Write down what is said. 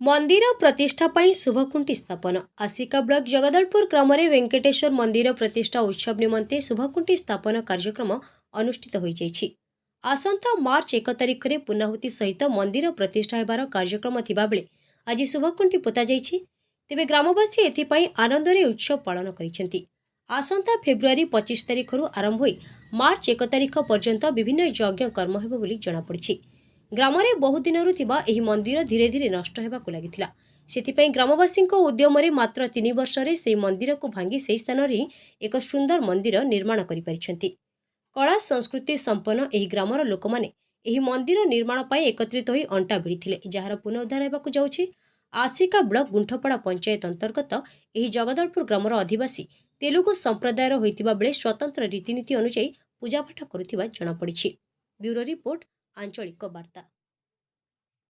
मंदिर प्रतिष्ठा पाई शुभखुंटी स्थापन आसिका ब्लॉक जगदलपुर ग्राम में वेंकटेश्वर मंदिर प्रतिष्ठा उत्सव निमंते शुभखुंटी स्थापन कार्यक्रम अनुष्ठित हो जाइछि। आसंता मार्च 1 तारिख में पूर्णाहुति सहित मंदिर प्रतिष्ठा हेबार कार्यक्रम थिबा बेले आज शुभखुंटी पोता जाइछि। तेबे ग्रामवासी एथिपाई आनंदरे उत्सव पालन करिसेंति। आसंता फेब्रुआरी 25 तारिख आरंभ होई मार्च 1 तारिख पर्यंत विभिन्न यज्ञ कर्म हेबो बोली जणा पड़िछि। ग्राम में बहु दिन एही मंदिर धीरे धीरे नष्ट होगाक लगिथिला। सेथिपाई ग्रामवासी उद्यम मात्र 3 वर्ष से मंदिर को भांगी से स्थान ही एक सुंदर मंदिर निर्माण करिपारिछंती। कला संस्कृति संपन्न एही ग्रामर लोक माने एही मंदिर निर्माण पाई एकत्रित होई अंटा भिड़िथिले, जार पुनरुद्धार हेबाकु जाउछि। आसिका ब्लॉक गुंठपड़ा पंचायत अंतर्गत एही जगदलपुर ग्रामर आदिवासी तेलुगु संप्रदायर होइतिबा बेले स्वतंत्र रीतिनीति अनुसार पूजापाठ करुथिबा जणा पड़िछि। ब्यूरो रिपोर्ट आंचलिक वार्ता।